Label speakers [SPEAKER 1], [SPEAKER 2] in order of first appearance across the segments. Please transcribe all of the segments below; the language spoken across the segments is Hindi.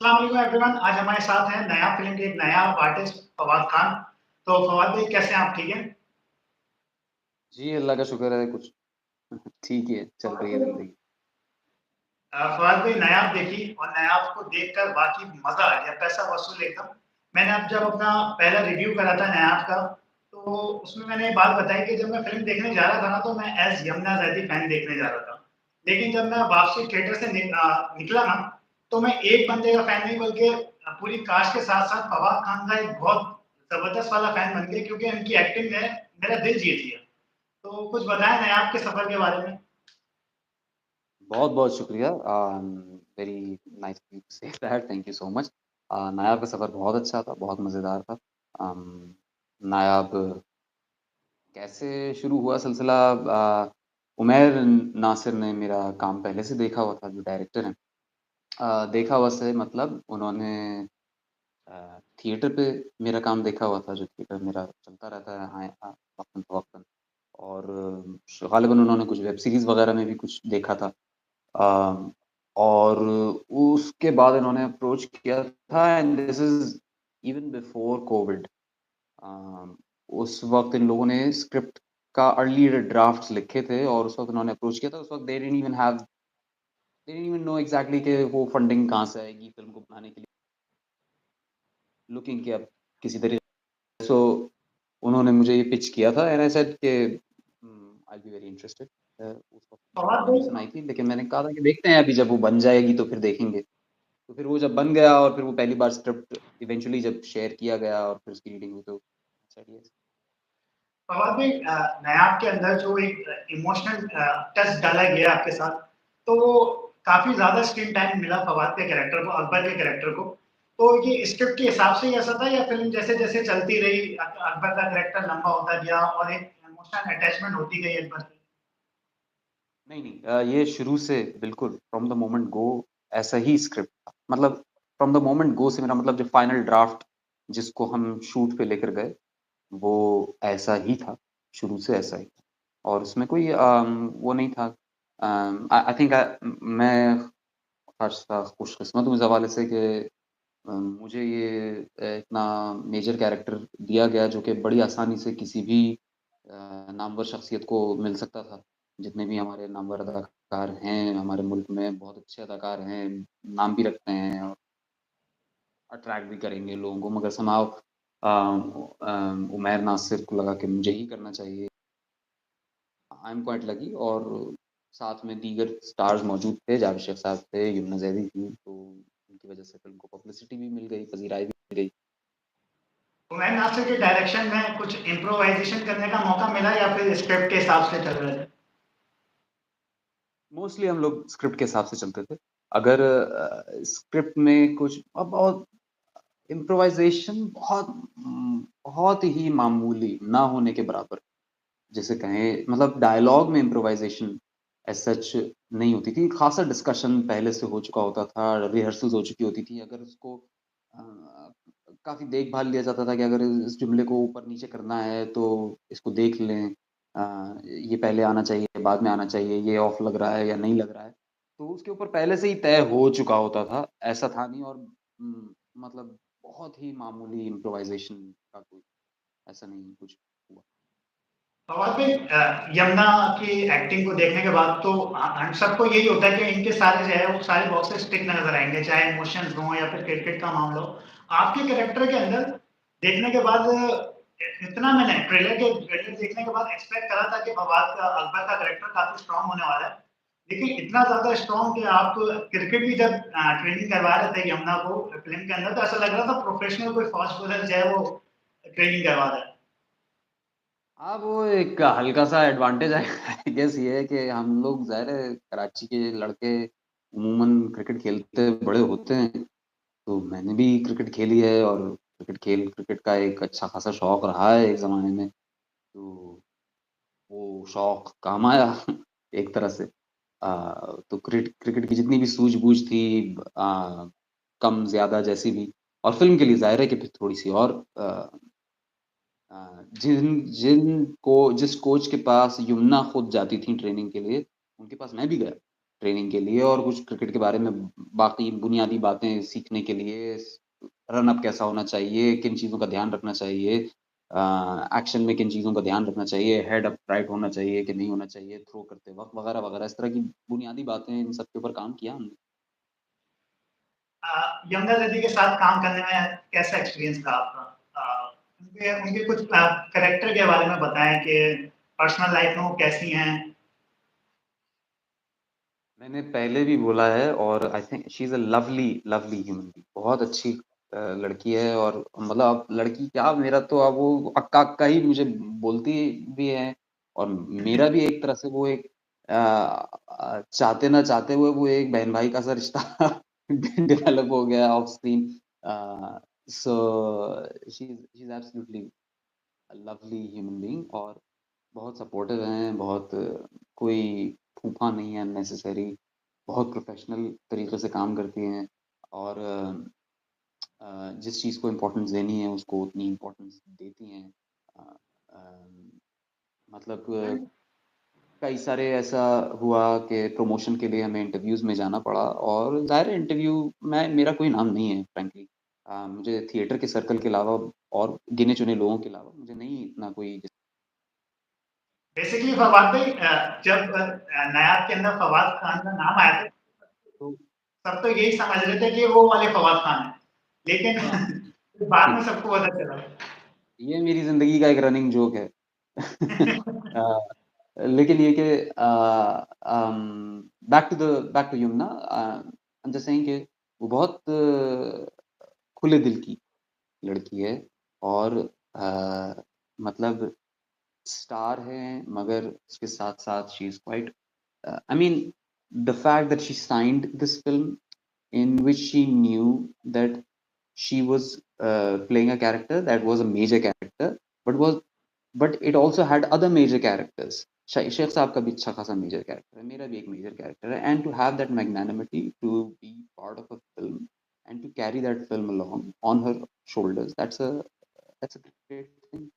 [SPEAKER 1] अस्सलाम वालेकुम एवरीवन। आज हमारे साथ हैं नया फ़िल्म के एक नया आर्टिस्ट फवाद खान। तो फवाद भाई कैसे हैं आप, ठीक हैं?
[SPEAKER 2] जी, अल्लाह का शुक्र है कुछ ठीक ही है, चल रही है ज़िंदगी।
[SPEAKER 1] फवाद भाई नायाब देखी और नायाब को देखकर वाक़ई मज़ा आ गया, पैसा वसूल एकदम। मैंने अब जब अपना पहला रिव्यू करा था नायाब का, तो उसमें मैंने एक बात बताई कि जब मैं फ़िल्म देखने जा रहा था ना, तो मैं एज़ यमुना ज़ैदी फ़ैन देखने जा रहा था। लेकिन जब मैं वापसी थिएटर से निकला ना, तो मैं एक बंदे का फ़ैन नहीं बल्कि पूरी कास्ट के साथ-साथ फवाद खान का एक बहुत ज़बरदस्त वाला फ़ैन बन गया क्योंकि उनकी एक्टिंग ने मेरा दिल जीत लिया। तो कुछ बताएँ नायाब के सफ़र के बारे में?
[SPEAKER 2] बहुत-बहुत शुक्रिया very nice of you to say that, thank you so much. Nayab का सफ़र बहुत अच्छा था, बहुत मज़ेदार था। नायाब कैसे शुरू हुआ सिलसिला उमैर नासिर ने मेरा काम पहले से देखा हुआ था, जो डायरेक्टर हैं। देखा हुआ से मतलब उन्होंने थिएटर पे मेरा काम देखा हुआ था, जो थिएटर मेरा चलता रहता है वक़्तन-फ़वक़्तन और ग़ालिबन उन्होंने कुछ वेब सीरीज़ वग़ैरह में भी कुछ देखा था। अ, और उसके बाद इन्होंने अप्रोच किया था and this is even before covid. Uh, उस वक़्त इन लोगों ने स्क्रिप्ट का अर्ली ड्राफ्ट्स लिखे थे और उस वक़्त उन्होंने अप्रोच किया था। उस वक़्त दे डिडन्ट इवन नो एग्ज़ैक्टली कि वो फंडिंग कहाँ से आएगी फ़िल्म को बनाने के लिए। लुकिंग कि अब किसी तरीके सो उन्होंने मुझे ये पिच किया था एंड आई सेड कि I will be very interested. उस वक़्त मुझे
[SPEAKER 1] फवाद भाई
[SPEAKER 2] परमिशन आई थी, लेकिन मैंने कहा था कि देखते हैं अभी जब वो बन जाएगी तो फिर देखेंगे। तो फिर वो जब बन गया और फिर वो पहली बार स्क्रिप्ट इवेंचुअली जब शेयर किया गया और फिर उसकी रीडिंग हुई तो सेड यस।
[SPEAKER 1] फवाद भाई नायाब के अंदर जो एक इमोशनल टच डाला गया है आपके साथ, तो वो काफ़ी ज़्यादा स्क्रीन टाइम मिला फवाद के कैरेक्टर को, अकबर के कैरेक्टर को। तो ये स्क्रिप्ट के हिसाब से ही ऐसा था या फ़िल्म जैसे-जैसे चलती रही अकबर का कैरेक्टर लंबा होता गया और एक इमोशनल अटैचमेंट होती गई अकबर की?
[SPEAKER 2] नहीं, नहीं ये शुरू से बिल्कुल फ्रॉम द मोमेंट गो ऐसा ही स्क्रिप्ट था। मतलब फ्रॉम द मोमेंट गो से मेरा मतलब जो फाइनल ड्राफ्ट जिसको हम शूट पे लेकर गए, वो ऐसा ही था, शुरू से ऐसा ही था। और उसमें कोई वो नहीं था आई आई थिंक मैं ख़ासा खुशकिस्मत हूँ इस हवाले से कि मुझे ये इतना मेजर कैरेक्टर दिया गया जो कि बड़ी आसानी से किसी भी नामवर शख्सियत को मिल सकता था। जितने भी हमारे नामवर अदाकार हैं हमारे मुल्क में बहुत अच्छे अदाकार हैं, नाम भी रखते हैं और अट्रैक्ट भी करेंगे लोगों को मगर समहाउ उमैर नासिर को लगा कि मुझे ही करना चाहिए। आई एम क्वाइट लकी और साथ में दीगर स्टार्स मौजूद थे, जावेद शेख साहब थे, यमुना ज़ैदी थी, तो उनकी वजह से फ़िल्म को पब्लिसिटी भी मिल गई, पज़ीराई भी मिल गई।
[SPEAKER 1] हुमायूं नासिर के डायरेक्शन में कुछ इम्प्रोवाइज़ेशन करने का मौका मिला या फिर स्क्रिप्ट के हिसाब से चल रहे थे?
[SPEAKER 2] मोस्टली हम लोग स्क्रिप्ट के हिसाब से चलते थे। अगर स्क्रिप्ट में कुछ बहुत इम्प्रोवाइज़ेशन बहुत ही मामूली, ना होने के बराबर। जिसे कहें मतलब डायलॉग में इम्प्रोवाइज़ेशन एज़ सच नहीं होती थी। ख़ासा डिस्कशन पहले से हो चुका होता था, रिहर्सल्स हो चुकी होती थी। अगर उसको काफ़ी देखभाल लिया जाता था कि अगर इस जुमले को ऊपर-नीचे करना है तो इसको देख लें। ये पहले आना चाहिए, बाद में आना चाहिए, ये ऑफ लग रहा है या नहीं लग रहा है। तो उसके ऊपर पहले से ही तय हो चुका होता था, ऐसा था नहीं और मतलब बहुत ही मामूली इम्प्रोवाइज़ेशन का कोई ऐसा नहीं कुछ हुआ।
[SPEAKER 1] फवाद भाई यमुना की एक्टिंग को देखने के बाद तो हम सबको यही होता है कि इनके सारे जो है वो सारे बॉक्सेस टिक नज़र आएँगे, चाहे इमोशंस हों या फिर क्रिकेट का मामला हो। आपके कैरेक्टर के अंदर देखने के बाद इतना मैंने ट्रेलर देखने के बाद एक्सपेक्ट करा था कि फवाद का अकबर का कैरेक्टर काफ़ी स्ट्रॉन्ग होने वाला है। लेकिन इतना ज़्यादा स्ट्रॉन्ग कि आप क्रिकेट भी जब ट्रेनिंग करवा रहे थे यमुना को फ़िल्म के अंदर तो ऐसा लग रहा था प्रोफेशनल कोई फास्ट बॉलर जो है वो ट्रेनिंग करवा रहा है।
[SPEAKER 2] हाँ, वो एक हल्का-सा एडवांटेज है आई गेस ये है कि हम लोग ज़ाहिर है कराची के लड़के अमूमन क्रिकेट खेलते बड़े होते हैं, तो मैंने भी क्रिकेट खेली है और क्रिकेट का एक अच्छा खासा शौक रहा है एक ज़माने में, तो वो शौक काम आया एक तरह से। तो क्रिकेट की जितनी भी सूझ-बूझ थी कम ज़्यादा जैसी भी और फ़िल्म के लिए ज़ाहिर है कि फिर थोड़ी-सी और जिस कोच के पास यमुना खुद जाती थी ट्रेनिंग के लिए, उनके पास मैं भी गया। ट्रेनिंग के लिए और कुछ क्रिकेट के बारे में बाकी बुनियादी बातें सीखने के लिए, रन अप कैसा होना चाहिए, किन चीज़ों का ध्यान रखना चाहिए, एक्शन में किन चीज़ों का ध्यान रखना चाहिए, हेड अप राइट होना चाहिए कि नहीं होना चाहिए थ्रो करते वक़्त वगैरह-वगैरह इस तरह की बुनियादी बातें इन सब के ऊपर काम किया हमने।
[SPEAKER 1] यमुना दीदी के साथ काम करने में कैसा एक्सपीरियंस रहा आपका? उनके उनके कुछ कैरेक्टर के बारे में बताएँ कि पर्सनल लाइफ में वो कैसी हैं?
[SPEAKER 2] मैंने पहले भी बोला है और I think she is a lovely lovely human being बहुत अच्छी लड़की है और मतलब अब लड़की क्या मेरा तो अब वो अक्का-अक्का ही मुझे बोलती भी है और मेरा भी एक तरह से वो एक चाहते ना चाहते हुए वो एक बहन-भाई का सा रिश्ता डेवलप हो गया of screen so she is absolutely a lovely human being और बहुत सपोर्टिव हैं, बहुत कोई फूफा नहीं है अननेसेसरी, बहुत प्रोफ़ेशनल तरीके से काम करती हैं और जिस चीज़ को इम्पोर्टेंस देनी है, उसको उतनी इम्पोर्टेंस देती हैं। अ, अम, मतलब कई सारे ऐसा हुआ कि प्रमोशन के लिए हमें इंटरव्यूज़ में जाना पड़ा और ज़ाहिर है इंटरव्यू में मेरा कोई नाम नहीं है फ्रैंकली। मुझे थिएटर के सर्कल के अलावा और गिने-चुने लोगों के अलावा मुझे नहीं इतना कोई
[SPEAKER 1] बेसिकली फवाद भाई जब नायाब के अंदर फवाद खान का नाम आया था,
[SPEAKER 2] तो
[SPEAKER 1] सब तो यही समझ रहे थे कि वो वाले फवाद खान हैं।
[SPEAKER 2] हाँ,
[SPEAKER 1] लेकिन बाद में सबको पता चला।
[SPEAKER 2] ये मेरी ज़िंदगी का एक रनिंग जोक है। लेकिन ये कि back to Yamuna I am just saying कि वो बहुत खुले दिल की लड़की है और मतलब स्टार है मगर उसके साथ-साथ she is quite I mean, the fact that she signed this film in which she knew that she was playing a character that was a major character, but it also had other major characters. Sheikh Sahab का भी अच्छा खासा मेजर कैरेक्टर है मेरा भी एक मेजर कैरेक्टर है and to have that magnanimity to be part of a film and to carry that film along on her shoulders that's a great thing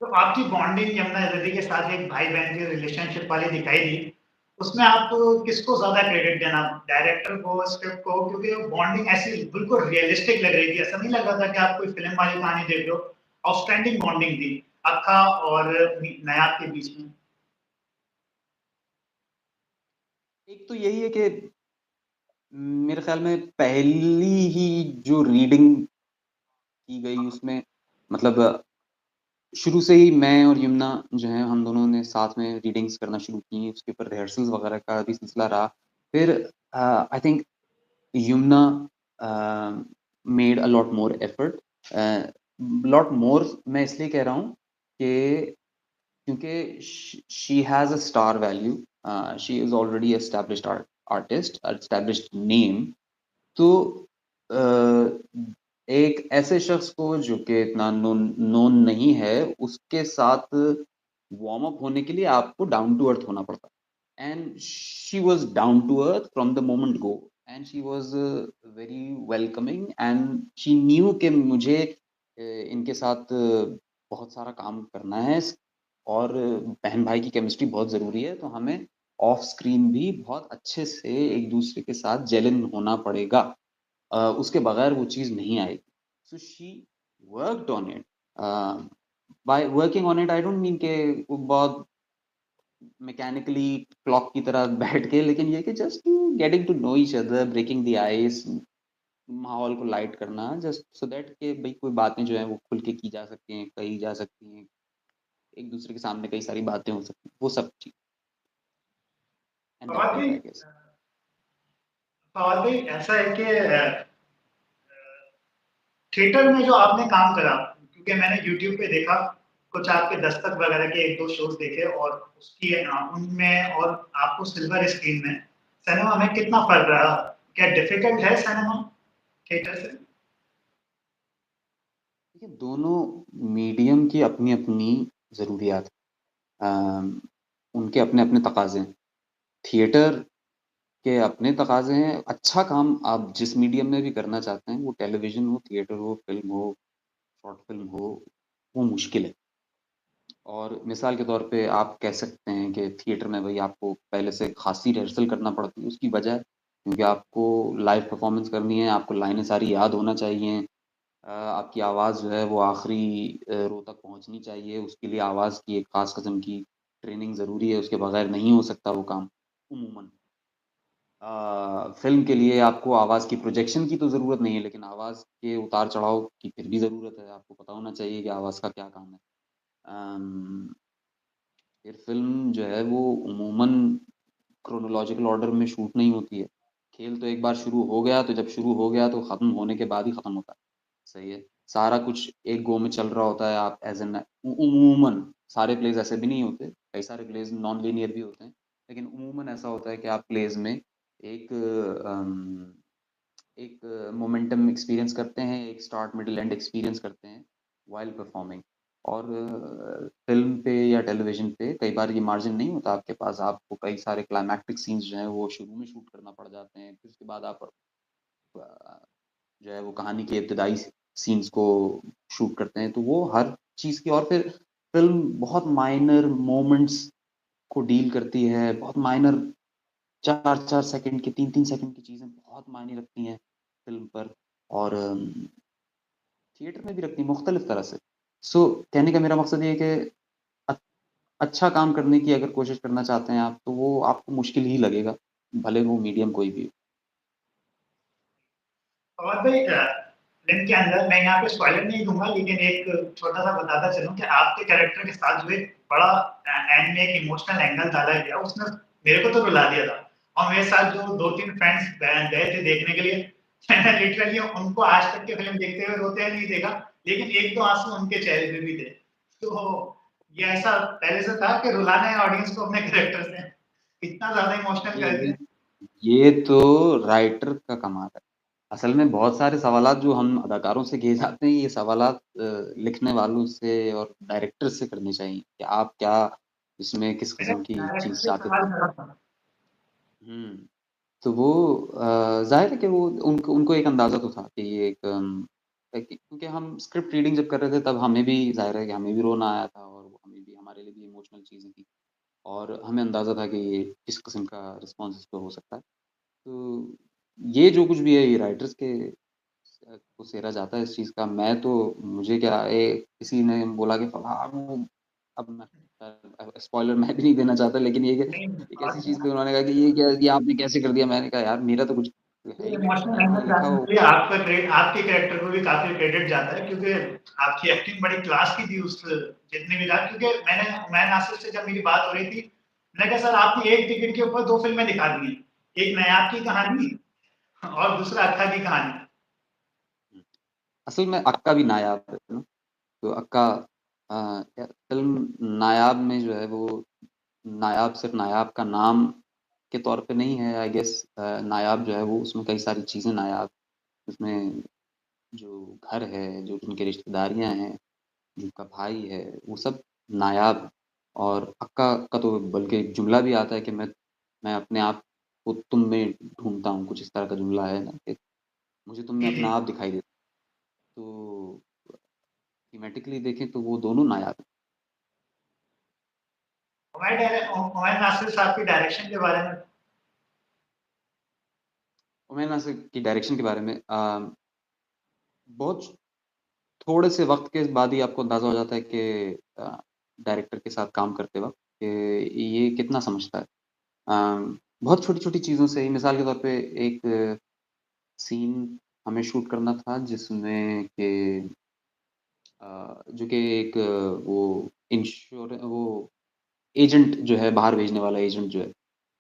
[SPEAKER 1] तो आपकी बॉन्डिंग यमुना दीदी के साथ एक भाई-बहन की रिलेशनशिप वाली दिखाई दी। उसमें आप किसको ज़्यादा क्रेडिट देना? डायरेक्टर को, स्क्रिप्ट को? क्योंकि वो बॉन्डिंग ऐसी बिल्कुल रियलिस्टिक लग रही थी। ऐसा नहीं लग रहा था कि आप कोई फ़िल्म वाली कहानी देख रहे हो। आउटस्टैंडिंग बॉन्डिंग थी, अक्का और नायाब के बीच में।
[SPEAKER 2] एक तो यही है कि मेरे ख्याल में पहली ही जो रीडिंग की गई उसमें मतलब शुरू से ही मैं और यमुना जो है हम दोनों ने साथ में रीडिंग्स करना शुरू की, उसके ऊपर रिहर्सल्स वगैरह का भी सिलसिला रहा। फिर I think Yamuna made a lot more effort lot more मैं इसलिए कह रहा हूँ कि क्योंकि she has a star value she is already established artist, established name तो अ, एक ऐसे शख्स को जो कि इतना नोन नहीं है, उसके साथ वार्म अप होने के लिए आपको डाउन टू अर्थ होना पड़ता है। And she was down to earth from the moment go and she was very welcoming and she knew कि मुझे इनके साथ बहुत सारा काम करना है और बहन-भाई की केमिस्ट्री बहुत ज़रूरी है, तो हमें ऑफ स्क्रीन भी बहुत अच्छे से एक-दूसरे के साथ जेल इन होना पड़ेगा। उसके बगैर वो चीज़ नहीं आएगी। So she worked on it by working on it I don't mean के वो बहुत मैकेनिकली क्लॉक की तरह बैठ के लेकिन ये कि just getting to know each other, breaking the ice, माहौल को लाइट करना जस्ट सो दैट कि भई कोई बातें जो हैं वो खुल के की जा सकती हैं, कही जा सकती हैं, एक-दूसरे के सामने कई सारी बातें हो सकती हैं, वो सब चीज़ एंड
[SPEAKER 1] फवाद
[SPEAKER 2] दैट
[SPEAKER 1] भाई
[SPEAKER 2] इट आई गेस।
[SPEAKER 1] फवाद भाई ऐसा है कि थिएटर में जो आपने काम करा, क्योंकि मैंने यूट्यूब पे देखा, कुछ आपके दस्तक वगैरह के 1-2 शोज़ देखे और उसकी उनमें और आपको सिल्वर स्क्रीन में, सिनेमा में कितना फ़र्क रहा? क्या डिफ़िकल्ट है सिनेमा थिएटर से?
[SPEAKER 2] देखिए, दोनों मीडियम की अपनी-अपनी ज़रूरियात उनके अपने-अपने तकाज़े हैं। थिएटर के अपने तकाज़े हैं, अच्छा काम आप जिस मीडियम में भी करना चाहते हैं, वो टेलीविज़न हो, थिएटर हो, फ़िल्म हो, शॉर्ट फ़िल्म हो, वो मुश्किल है। और मिसाल के तौर पे आप कह सकते हैं कि थिएटर में भई आपको पहले से खासी रिहर्सल करना पड़ती है, उसकी वजह क्योंकि आपको लाइव परफ़ॉर्मेंस करनी है, आपको लाइनें सारी याद होना चाहिए। आपकी आवाज़ जो है वो आखिरी रो तक पहुँचनी चाहिए, उसके लिए आवाज़ की एक ख़ास किस्म की ट्रेनिंग ज़रूरी है, उसके बगैर नहीं हो सकता वो काम उमूमन। फ़िल्म के लिए आपको आवाज़ की प्रोजेक्शन की तो ज़रूरत नहीं है, लेकिन आवाज़ के उतार-चढ़ाव की फिर भी ज़रूरत है, आपको पता होना चाहिए कि आवाज़ का क्या काम है। अम, फिर फ़िल्म जो है वो उमूमन क्रोनोलॉजिकल ऑर्डर में शूट नहीं होती है। खेल तो एक बार शुरू हो गया, तो जब शुरू हो गया तो ख़त्म होने के बाद ही ख़त्म होता है। सही है। सारा कुछ एक गो में चल रहा होता है, आप एज़ एन उमूमन सारे प्लेज़ ऐसे भी नहीं होते, कई सारे प्लेज़ नॉन लीनियर भी होते हैं। लेकिन उमूमन ऐसा होता है कि आप प्लेज़ में एक अम, एक मोमेंटम एक्सपीरियंस करते हैं, एक स्टार्ट, मिडल, एंड एक्सपीरियंस करते हैं व्हाइल परफॉर्मिंग। और फ़िल्म पे या टेलीविज़न पे कई बार ये मार्जिन नहीं होता आपके पास, आपको कई सारे क्लाइमैक्टिक सीन्स जो हैं वो शुरू में शूट करना पड़ जाते हैं, फिर उसके बाद आप जो है वो कहानी के इब्तदाई सीन्स को शूट करते हैं, तो वो हर चीज़ की। और फिर फ़िल्म बहुत माइनर मोमेंट्स को डील करती है, बहुत माइनर 4-4 सेकंड की, 3-3 सेकंड की चीज़ें बहुत मायने रखती हैं फ़िल्म पर। और थिएटर में भी रखती हैं मुख्तलिफ़ तरह से। सो कहने का मेरा मकसद ये है कि अ अच्छा काम करने की अगर कोशिश करना चाहते हैं आप, तो वो आपको मुश्किल ही लगेगा, भले वो मीडियम कोई भी हो।
[SPEAKER 1] और भाई फ़िल्म के अंदर मैं यहाँ पे स्पॉइलर नहीं दूँगा, लेकिन एक छोटा-सा बताता चलूँ कि आपके कैरेक्टर के साथ जो एक बड़ा एंड में एक इमोशनल एंगल डाला गया, उसने मेरे को तो रुला दिया था। और मेरे साथ जो 2-3 फ्रेंड्स गए थे देखने के लिए, मैंने लिटरली उनको आज तक की फ़िल्म देखते हुए रोते नहीं देखा, लेकिन 1-2 आँसू उनके चेहरे पे भी थे। तो ये ऐसा पहले से था कि रुलाना है ऑडियंस को अपने कैरेक्टर से, इतना ज़्यादा इमोशनल
[SPEAKER 2] ये
[SPEAKER 1] कर
[SPEAKER 2] ये
[SPEAKER 1] दिया।
[SPEAKER 2] ये तो राइटर का कमाल है। असल में बहुत सारे सवालात जो हम अदाकारों से किए जाते हैं, ये सवालात लिखने वालों से और डायरेक्टर से करने चाहिए कि आप क्या इसमें किस
[SPEAKER 1] मैंने
[SPEAKER 2] किस्म की
[SPEAKER 1] डायरेक्टर
[SPEAKER 2] चीज़
[SPEAKER 1] से
[SPEAKER 2] चाहते
[SPEAKER 1] सवाल
[SPEAKER 2] थे?
[SPEAKER 1] करा था।
[SPEAKER 2] हुँ। तो वो ज़ाहिर है कि वो उनको उनको एक अंदाज़ा तो था कि ये एक क्योंकि हम स्क्रिप्ट रीडिंग जब कर रहे थे तब हमें भी ज़ाहिर है कि हमें भी रोना आया था और वो हमें भी हमारे लिए भी इमोशनल चीज़ें थी और हमें अंदाज़ा था कि ये किस किस्म का रिस्पॉन्स इस पे हो सकता है। तो ये जो कुछ भी है ये राइटर्स के को सेरा जाता है इस चीज़ का। मैं तो मुझे क्या किसी ने बोला कि हाँ, वो अब मैं स्पॉइलर मैं भी नहीं देना चाहता लेकिन ये कि
[SPEAKER 1] नहीं,
[SPEAKER 2] एक
[SPEAKER 1] और
[SPEAKER 2] ऐसी चीज़ पे उन्होंने कहा कि ये क्या ये आपने कैसे कर दिया? मैंने कहा यार मेरा तो कुछ है ही नहीं
[SPEAKER 1] इमोशनल
[SPEAKER 2] इसमें,
[SPEAKER 1] एंगल
[SPEAKER 2] लिखा
[SPEAKER 1] डालने
[SPEAKER 2] हो।
[SPEAKER 1] के लिए आपके कैरेक्टर को भी काफ़ी क्रेडिट जाता है क्योंकि आपकी एक्टिंग बड़ी क्लास की थी उस जितनी भी रहा क्योंकि मैंने हुमायूं नासिर से जब मेरी बात हो रही थी, मैंने कहा सर आपने एक टिकट के ऊपर 2 फ़िल्में दिखा दी हैं। एक नायाब की कहानी और दूसरा अक्का की कहानी।
[SPEAKER 2] असल में अक्का भी नायाब है ना, तो अक्का फ़िल्म नायाब में जो है वो नायाब सिर्फ़ नायाब का नाम के तौर पे नहीं है आई गेस। नायाब जो है वो उसमें कई सारी चीज़ें नायाब, उसमें जो घर है, जो उनकी रिश्तेदारियाँ हैं, जिनका भाई है, वो सब नायाब। और अक्का का तो बल्कि एक जुमला भी आता है कि मैं अपने आप को तुम में ढूँढता हूँ, कुछ इस तरह का जुमला है ना कि मुझे तुम में
[SPEAKER 1] जी,
[SPEAKER 2] अपना
[SPEAKER 1] जी।
[SPEAKER 2] आप दिखाई देता है। तो थीमेटिकली देखें तो वो दोनों नायाब हैं।
[SPEAKER 1] हुमायूं नासिर साहब की डायरेक्शन के बारे में
[SPEAKER 2] हुमायूँ नासिर की डायरेक्शन के बारे में बहुत थोड़े से वक़्त के बाद ही आपको अंदाज़ा हो जाता है कि डायरेक्टर के साथ काम करते वक़्त कि ये कितना समझता है। बहुत छोटी-छोटी चीज़ों से ही मिसाल के तौर पे एक सीन हमें शूट करना था जिसमें कि जो कि एक वो वो एजेंट जो है बाहर भेजने वाला एजेंट जो है,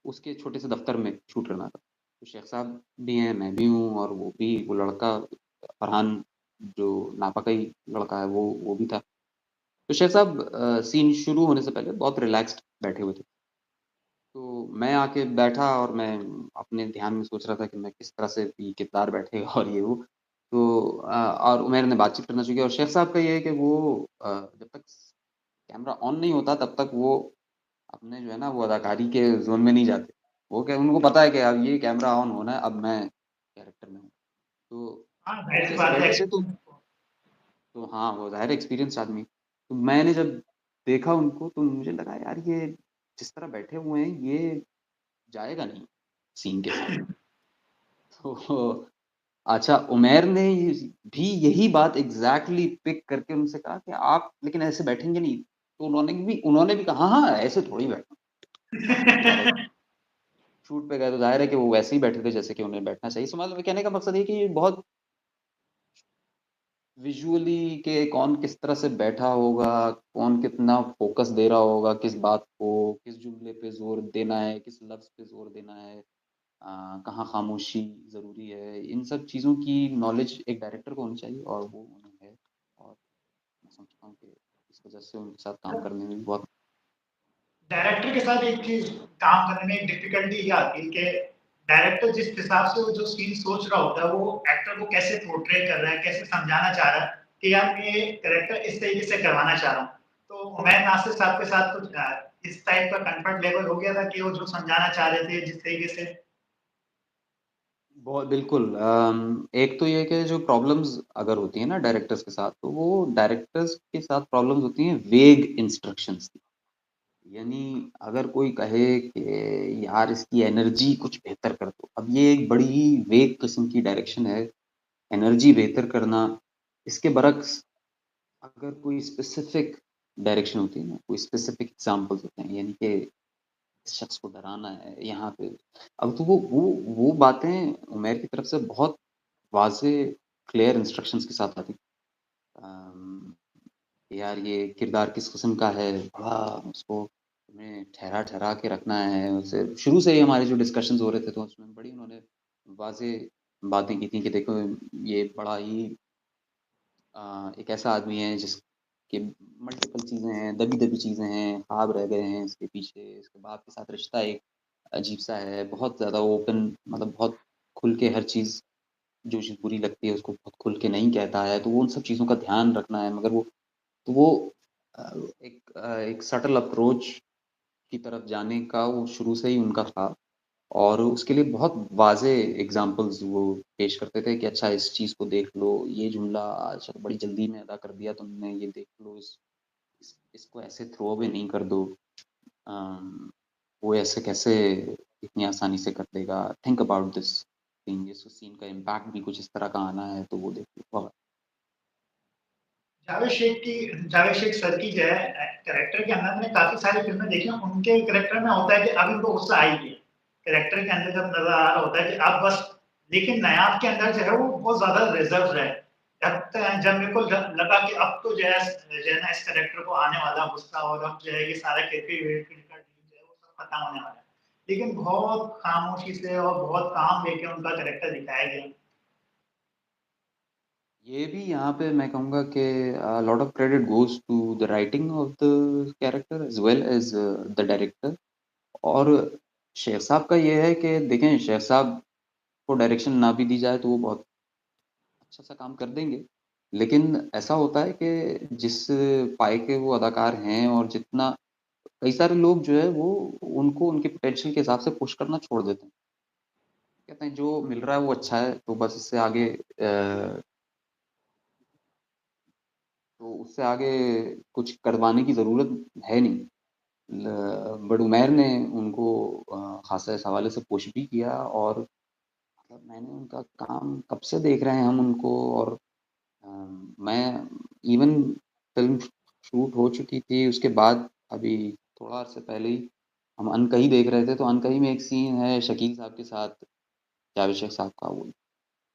[SPEAKER 2] उसके छोटे से दफ़्तर में शूट करना था। तो शेख साहब भी हैं, मैं भी हूँ और वो लड़का फरहान जो नापकई लड़का है वो भी था। तो शेख साहब सीन शुरू होने से पहले बहुत रिलैक्स्ड बैठे हुए थे। तो मैं आके बैठा और मैं अपने ध्यान में सोच रहा था कि मैं किस तरह से ये किरदार बैठेगा और ये वो। तो और उमैर ने बातचीत करना शुरू किया और शेख साहब का ये है कि वो जब तक कैमरा ऑन नहीं होता तब तक वो अपने जो है ना वो अदाकारी के ज़ोन में नहीं जाते। वो क्या उनको पता है कि अब ये कैमरा ऑन होना है, अब मैं कैरेक्टर में हूँ। तो
[SPEAKER 1] हाँ,
[SPEAKER 2] वो
[SPEAKER 1] ज़ाहिर-सी
[SPEAKER 2] जैसे
[SPEAKER 1] बात है
[SPEAKER 2] बैठे थे
[SPEAKER 1] एक्सपीरियंस
[SPEAKER 2] तो हाँ, वो ज़ाहिर है एक्सपीरियंस्ड आदमी। तो मैंने जब देखा उनको तो मुझे लगा यार ये जिस तरह बैठे हुए हैं ये जाएगा नहीं सीन के साथ। तो अच्छा उमैर ने भी यही बात एग्जैक्टली पिक करके उनसे कहा कि आप लेकिन ऐसे बैठेंगे नहीं। तो उन्होंने भी कहा हाँ हाँ ऐसे थोड़ी बैठना। अब ज़ाहिर है शूट पे गए तो ज़ाहिर है कि वो वैसे ही बैठे थे जैसे कि उन्हें बैठना चाहिए। सो मतलब कहने का मकसद ये कि ये बहुत विजुअली कि कौन किस तरह से बैठा होगा, कौन कितना फ़ोकस दे रहा होगा, किस बात को, किस जुमले पे ज़ोर देना है, किस लफ्ज़ पे ज़ोर देना है, कहाँ खामोशी ज़रूरी है। इन सब चीज़ों की नॉलेज एक डायरेक्टर को होनी चाहिए और वो उन्हें है। और मैं समझता हूँ कि इस वज़ह से उनके साथ काम करने में भी बहुत
[SPEAKER 1] डायरेक्टर के साथ एक चीज़ काम करने में एक डिफ़िकल्टी ये आती है कि डायरेक्टर जिस हिसाब से वो जो सीन सोच रहा होता है, वो एक्टर को कैसे पोर्ट्रे कर रहा है, कैसे समझाना चाह रहा है कि यार मैं ये कैरेक्टर इस तरीके से करवाना चाह रहा हूँ। तो उमैर नासिर साहब के साथ कुछ इस टाइप का कम्फर्ट लेवल हो गया था कि वो जो समझाना चाह रहे थे जिस तरीके से
[SPEAKER 2] बहुत बिल्कुल एक तो ये है कि जो प्रॉब्लम्स अगर होती हैं ना डायरेक्टर्स के साथ, तो वो डायरेक्टर्स के साथ प्रॉब्लम्स होती हैं वेग इंस्ट्रक्शंस की। यानी अगर कोई कहे कि यार इसकी एनर्जी कुछ बेहतर कर दो, अब ये एक बड़ी ही वेग किस्म की डायरेक्शन है, एनर्जी बेहतर करना। इसके बरक्स अगर कोई स्पेसिफिक डायरेक्शन होती है ना, कोई स्पेसिफिक एग्ज़ाम्पल्स होते हैं, यानी कि इस शख्स को डराना है यहाँ पे। अब तो वो बातें उमैर की तरफ से बहुत वाज़ेह क्लियर इंस्ट्रक्शंस के साथ आती। अम, यार ये किरदार किस किस्म का है, बड़ा उसको हमें ठहरा-ठहरा के रखना है। उसे शुरू से ही हमारे जो डिस्कशंस हो रहे थे, तो उसमें बड़ी उन्होंने वाज़ेह बातें की थी कि देखो ये बड़ा ही एक ऐसा आदमी है जिसके मल्टीपल चीज़ें हैं, दबी-दबी चीज़ें हैं, ख्वाब रह गए हैं इसके पीछे, इसके बाप के साथ रिश्ता एक अजीब-सा है, बहुत ज़्यादा ओपन मतलब बहुत खुल के हर चीज़ जो चीज़ बुरी लगती है उसको बहुत खुल के नहीं कहता है, तो वो उन सब चीज़ों का ध्यान रखना है मगर वो अ, एक सटल अप्रोच की तरफ जाने का वो शुरू से ही उनका था। और उसके लिए बहुत वाज़ेह एग्ज़ाम्पल्स वो पेश करते थे कि अच्छा इस चीज़ को देख लो, ये जुमला अच्छा बड़ी जल्दी में अदा कर दिया तुमने, ये देख लो इसको ऐसे थ्रो अवे नहीं कर दो। अम, वो ऐसे कैसे इतनी आसानी से कर देगा, थिंक अबाउट दिस सीन इस सीन का इम्पैक्ट भी कुछ इस तरह का आना है तो वो देख लो।
[SPEAKER 1] जावेद शेख सर की जो है कैरेक्टर के अंदर मैंने काफ़ी सारी फ़िल्में देखी हैं, उनके कैरेक्टर में होता है कि अब इनको गुस्सा आ ही गया। कैरेक्टर के अंदर जब नज़र आ रहा होता है कि अब बस लेकिन नायाब के अंदर जो है वो बहुत ज़्यादा रिज़र्व है। जब मेरे को लगा कि अब तो जो है ना इस कैरेक्टर को आने वाला गुस्सा और अब जो है ये सारा क्रिकेट का टीम जो है वो सब खत्म होने वाला है। लेकिन बहुत खामोशी से और बहुत काम लेके उनका कैरेक्टर दिखाया गया।
[SPEAKER 2] ये भी यहाँ पे मैं कहूँगा कि lot of credit goes to the writing of the character as well as the director. और शेख साहब का ये है कि देखें शेख साहब को डायरेक्शन ना भी दी जाए तो वो बहुत अच्छा-सा काम कर देंगे। लेकिन ऐसा होता है कि जिस पाये के वो अदाकार हैं और जितना कई सारे लोग जो है वो उनको उनके पोटेंशियल के हिसाब से पुश करना छोड़ देते हैं। कहते हैं जो मिल रहा है वो अच्छा है तो बस इससे आगे तो उससे आगे कुछ करवाने की ज़रूरत है नहीं। बट उमैर ने उनको ख़ासा इस हवाले से पुश भी किया और मतलब मैंने उनका काम कब से देख रहे हैं हम उनको और अ, मैं इवन फ़िल्म शूट हो चुकी थी उसके बाद अभी थोड़ा अर्से पहले ही हम अनकही देख रहे थे, तो अनकही में एक सीन है शकील साहब के साथ जावेद शेख साहब का वो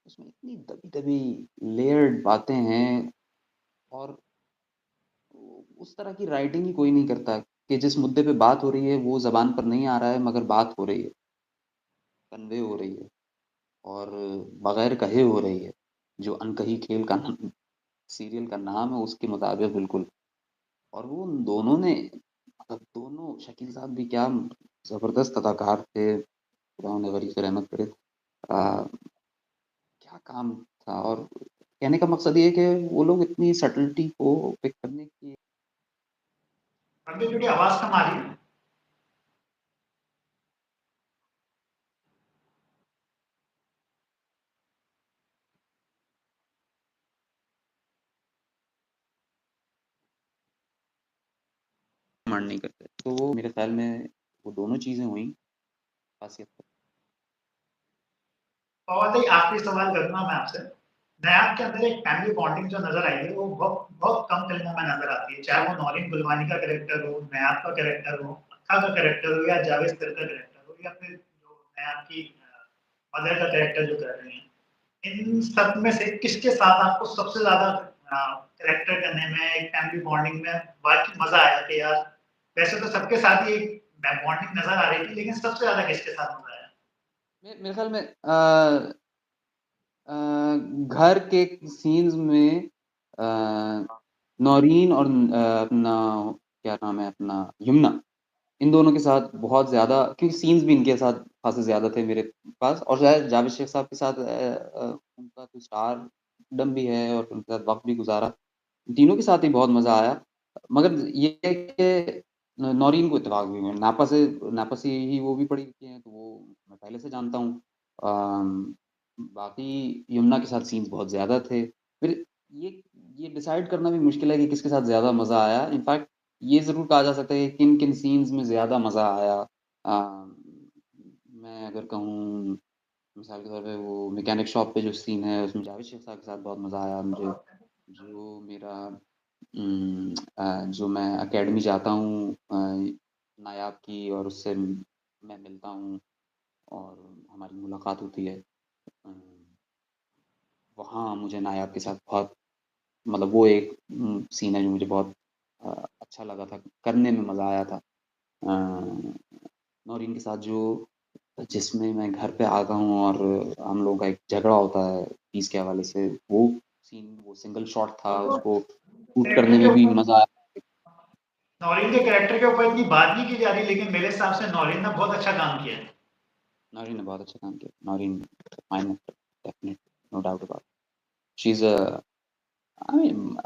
[SPEAKER 2] उसमें इतनी दबी-दबी लेयर्ड बातें हैं और उस तरह की राइटिंग ही कोई नहीं करता कि जिस मुद्दे पे बात हो रही है वो ज़बान पर नहीं आ रहा है मगर बात हो रही है, कन्वे हो रही है और बगैर कहे हो रही है। जो अनकही खेल का नाम सीरियल का नाम है उसके मुताबिक बिल्कुल। और वो उन दोनों ने मतलब दोनों शकील साहब भी क्या ज़बरदस्त अदाकार थे, खुदा उन्हें गरीब से रहमत करे। अ, क्या काम था और कहने का मकसद ये है कि वो लोग इतनी सटलिटी को पिक करने की
[SPEAKER 1] अभी थोड़ी आवाज़ कम आ रही है।
[SPEAKER 2] कमांड नहीं करते। तो वो मेरे ख्याल में वो दोनों चीज़ें हुई खासियत।
[SPEAKER 1] और एक आखिरी सवाल करूँगा मैं आपसे। नायाब के अंदर एक फैमिली बॉन्डिंग जो नज़र आई है, वो बहुत बहुत कम फ़िल्मों में नज़र आती है। चाहे वो नौरीन गुलवानी का कैरेक्टर हो, नायाब का कैरेक्टर हो, अक्का का कैरेक्टर हो या जावेद अख्तर का कैरेक्टर हो या फिर जो नायाब की मदर का कैरेक्टर जो कर रही हैं। इन सब में से किसके साथ आपको सबसे ज़्यादा कैरेक्टर करने में, एक फैमिली बॉन्डिंग में वाक़ई मज़ा आया कि यार वैसे तो सबके साथ ही बॉन्डिंग नज़र आ रही थी, लेकिन सबसे ज़्यादा किसके साथ मज़ा आया?
[SPEAKER 2] मेरे ख्याल में घर के सीन्स में नौरीन और अपना क्या नाम है अपना यमुना, इन दोनों के साथ बहुत ज़्यादा, क्योंकि सीन्स भी इनके साथ खासे ज़्यादा थे मेरे पास, और शायद जावेद शेख साहब के साथ उनका तो स्टारडम भी है और उनके साथ वक़्त भी गुज़ारा। तीनों के साथ ही बहुत मज़ा आया। मगर ये है कि नौरीन को इत्तेफ़ाक भी है, नापा से ही वो भी पढ़ी लिखी हैं, तो वो मैं पहले से जानता हूँ। बाकी यमुना के साथ सीन्स बहुत ज़्यादा थे। फिर ये ये डिसाइड करना भी मुश्किल है कि किसके साथ ज़्यादा मज़ा आया। इनफैक्ट ये ज़रूर कहा जा सकता है कि किन-किन सीन्स में ज़्यादा मज़ा आया। मैं अगर कहूँ, मिसाल के तौर पे वो मैकेनिक शॉप पे जो सीन है, उसमें जावेद शेख साहब के साथ बहुत मज़ा आया मुझे। जो मेरा जो मैं अकेडमी जाता हूँ नायाब की, और उससे मैं मिलता हूँ और हमारी मुलाकात होती है। अ, वहाँ मुझे नायाब के साथ बहुत, मतलब वो एक सीन है जो मुझे बहुत अच्छा लगा था, करने में मज़ा आया था। नौरीन के साथ जो, जिसमें मैं घर पे आता हूँ और हम लोगों का एक झगड़ा होता है पीस के हवाले से, वो सीन, वो सिंगल शॉट था, उसको शूट करने
[SPEAKER 1] कैरेक्टर के
[SPEAKER 2] में भी
[SPEAKER 1] ऊपर
[SPEAKER 2] मज़ा आया।
[SPEAKER 1] नौरीन के कैरेक्टर के ऊपर इतनी बात नहीं की जा रही, लेकिन मेरे हिसाब से नौरीन ने बहुत अच्छा काम किया है।
[SPEAKER 2] नौरीन ने बहुत अच्छा काम किया। Naureen fine actor, definitely, no doubt about. She is a, I mean,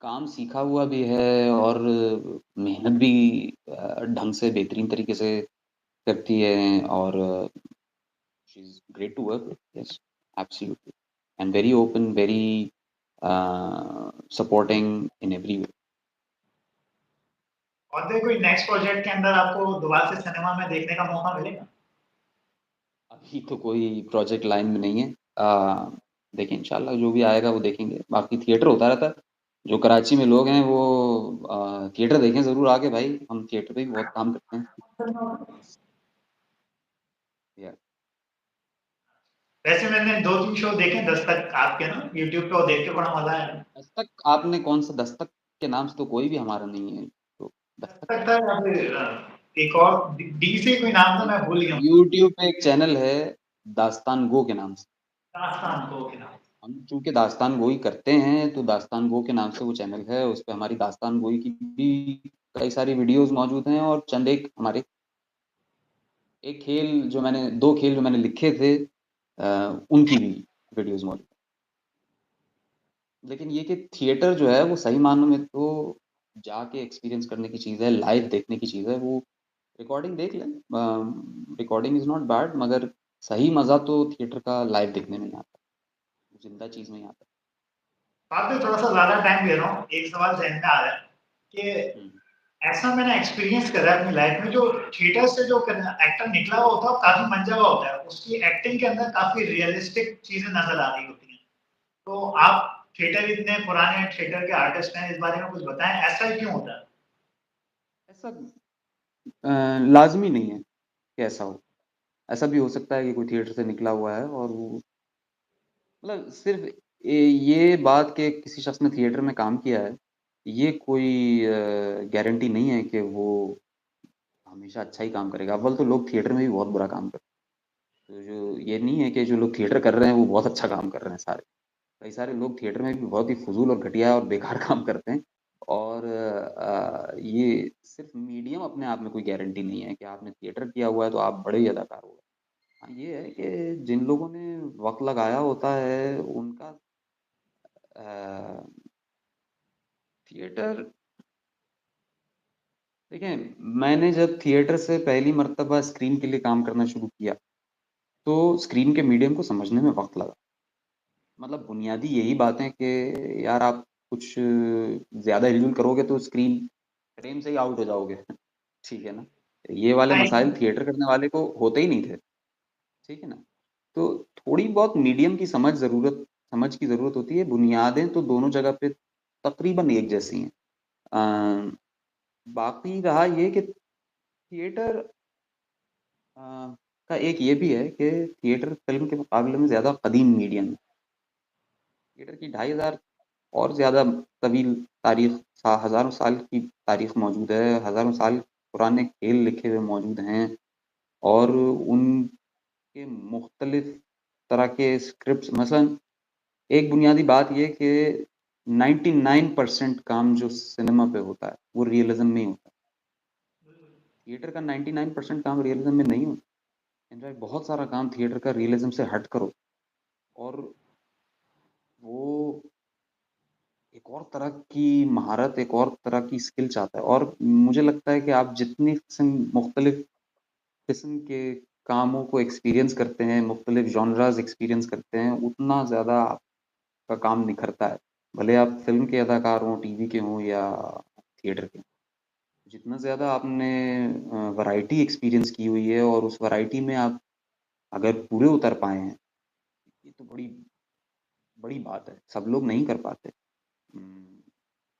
[SPEAKER 2] काम सीखा हुआ भी है और मेहनत भी ढंग से बेहतरीन तरीके से करती है, और she is great to work with. Yes, absolutely, and very open, very supporting in every way.
[SPEAKER 1] और देखो नेक्स्ट प्रोजेक्ट के अंदर आपको दोबारा से सिनेमा में देखने का मौका मिलेगा।
[SPEAKER 2] अभी तो कोई प्रोजेक्ट लाइन में नहीं है। देखिए इंशाल्लाह जो भी आएगा वो देखेंगे। बाकी थिएटर होता रहता है। जो कराची में लोग हैं वो थिएटर देखें ज़रूर आके भाई, हम थिएटर पे भी बहुत काम करते हैं। या
[SPEAKER 1] वैसे मैंने 2-3 शो देखे दस्तक आपके ना यूट्यूब पे, और देख के बड़ा मजा आया।
[SPEAKER 2] दस्तक, आपने कौन सा दस्तक के नाम से तो कोई भी हमारा नहीं है। तो दस्तक
[SPEAKER 1] दस्तक था या फिर एक और डी से कोई नाम था, मैं भूल गया हूँ।
[SPEAKER 2] यूट्यूब पे एक चैनल है दास्तान गो के नाम से।
[SPEAKER 1] दास्तान को के नाम।
[SPEAKER 2] हम चूँकि दास्तान गोई करते हैं, तो दास्तान गो के नाम से वो चैनल है। उसपे हमारी दास्तान गोई की भी कई सारी वीडियोज़ मौजूद हैं, और चंद एक हमारे, एक खेल जो मैंने 2 खेल जो मैंने लिखे थे उनकी भी वीडियोज़ मौजूद हैं। लेकिन ये कि थिएटर जो है वो सही मानों में तो जाके एक्सपीरियंस करने की चीज़ है, लाइव देखने की चीज़ है। वो रिकॉर्डिंग देख लें, रिकॉर्डिंग इज़ नॉट बैड, मगर सही मज़ा तो थिएटर का लाइव देखने में ही आता है, ज़िंदा चीज़ में ही आता
[SPEAKER 1] बात पे थोड़ा सा ज्यादा टाइम ले रहा हूँ, एक सवाल ज़हन में आ रहा है कि
[SPEAKER 2] है। हुँ।
[SPEAKER 1] ऐसा मैंने एक्सपीरियंस करा है अपनी लाइफ में, जो थिएटर से जो एक्टर निकला हुआ होता है वो काफी मंजा हुआ होता है, उसकी एक्टिंग के अंदर काफी रियलिस्टिक चीजें नजर आ रही होती हैं। तो आप थिएटर, इतने पुराने थिएटर के आर्टिस्ट हैं, इस बारे में कुछ बताएं, ऐसा क्यों होता है?
[SPEAKER 2] ऐसा लाज़मी नहीं है कि ऐसा हो। ऐसा भी हो सकता है कि कोई थिएटर से निकला हुआ है और वो, मतलब सिर्फ़ ये बात कि किसी शख़्स ने थिएटर में काम किया है, ये कोई गारंटी नहीं है कि वो हमेशा अच्छा ही काम करेगा। अव्वल तो लोग थिएटर में भी बहुत बुरा काम करते हैं। तो जो ये नहीं है कि जो लोग थिएटर कर रहे हैं वो बहुत अच्छा काम कर रहे हैं सारे। कई सारे लोग थिएटर में भी बहुत ही फ़ुज़ूल और घटिया और बेकार काम करते हैं, और ये सिर्फ़ मीडियम अपने आप में कोई गारंटी नहीं है कि आपने थिएटर किया हुआ है तो आप बड़े ही अदाकार हो गए। हाँ, ये है कि जिन लोगों ने वक़्त लगाया होता है उनका अ, थिएटर, देखिए, मैंने जब थिएटर से पहली मर्तबा स्क्रीन के लिए काम करना शुरू किया, तो स्क्रीन के मीडियम को समझने में वक़्त लगा। मतलब बुनियादी यही बातें कि यार आप कुछ ज़्यादा हिल-जुल करोगे तो स्क्रीन फ्रेम से ही आउट हो जाओगे। ठीक है ना? ये वाले
[SPEAKER 1] हाँ,
[SPEAKER 2] मसाइल थिएटर करने वाले को होते ही नहीं थे, ठीक है ना? तो थोड़ी बहुत मीडियम की समझ की ज़रूरत होती है, बुनियादें तो दोनों जगह पे तकरीबन एक जैसी हैं। अ, बाकी रहा ये कि थिएटर का एक ये भी है कि थिएटर फ़िल्म के मुकाबले में ज़्यादा कदीम मीडियम है। थिएटर की 2500 और ज़्यादा तवील तारीख़ हज़ारों साल की तारीख़ मौजूद है, हज़ारों साल पुराने खेल लिखे हुए मौजूद हैं और उनके मुख्तलिफ़ तरह के स्क्रिप्ट्स मसलन एक बुनियादी बात ये कि 99% काम जो सिनेमा पे होता है, वो रियलिज़्म में ही होता है। थिएटर का 99% काम रियलिज़्म में नहीं होता। इनफैक्ट बहुत सारा काम थिएटर का रियलिज़्म से हट कर होता है और वो एक और तरह की महारत, एक और तरह की स्किल चाहता है और मुझे लगता है कि आप जितनी मुख्तलिफ़ किस्म के कामों को एक्सपीरियंस करते हैं, मुख्तलिफ़ जॉनरास एक्सपीरियंस करते हैं, उतना ज़्यादा आपका काम निखरता है। भले आप फ़िल्म के अदाकार हों, टीवी के हों या थिएटर के। जितना ज़्यादा आपने वैरायटी एक्सपीरियंस की हुई है और उस वैरायटी में आप अगर पूरे उतर पाए हैं, ये तो बड़ी बड़ी बात है। सब लोग नहीं कर पाते। उम,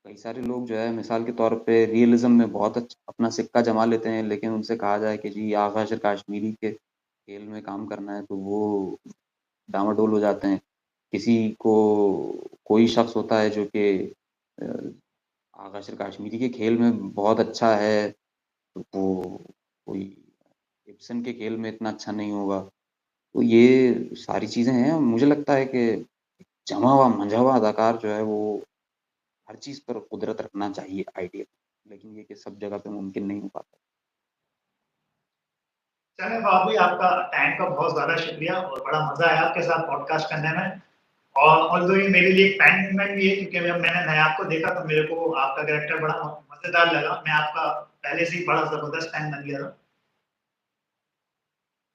[SPEAKER 2] कई सारे लोग जो है मिसाल के तौर पे रियलिज़्म में बहुत अपना सिक्का जमा लेते हैं, लेकिन उनसे कहा जाए कि जी आगा शेर कश्मीरी के खेल में काम करना है, तो वो डामाडोल हो जाते हैं। किसी को कोई शख्स होता है जो कि अ, आगा शेर कश्मीरी के खेल में बहुत अच्छा है, तो वो कोई इब्सन के खेल में इतना अच्छा नहीं होगा। तो ये सारी चीज़ें हैं। मुझे लगता है कि जमा हुआ, मंझा हुआ अदाकार जो है वो हर चीज़ पर कुदरत रखना चाहिए आइडियल, लेकिन ये कि सब जगह पे मुमकिन नहीं हो पाता।
[SPEAKER 1] चलिए बाबू जी, आपका टाइम का बहुत ज़्यादा शुक्रिया और बड़ा मज़ा आया आपके साथ पॉडकास्ट करने में। और ऑल्दो ये मेरे लिए एक टाइम मूवमेंट भी है क्योंकि जब मैंने नायाब को देखा तो मेरे को आपका कैरेक्टर बड़ा मज़ेदार लगा। मैं आपका पहले से ही बड़ा ज़बरदस्त फैन बन गया था।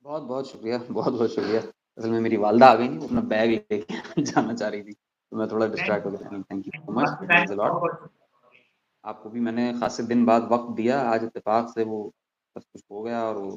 [SPEAKER 2] बहुत-बहुत शुक्रिया, बहुत-बहुत शुक्रिया। असल में मेरी वालदा आ गई थी, वो अपना बैग लेके जाना चाह रही थी, तो मैं थोड़ा डिस्ट्रैक्ट हो गया। थैंक यू सो मच,
[SPEAKER 1] आपके
[SPEAKER 2] इट
[SPEAKER 1] टाइम
[SPEAKER 2] मीन्स
[SPEAKER 1] का
[SPEAKER 2] अ लॉट।
[SPEAKER 1] बहुत-बहुत
[SPEAKER 2] आपको भी मैंने खासे दिन बाद वक़्त दिया, आज इत्तेफ़ाक से वो सब कुछ हो गया और वो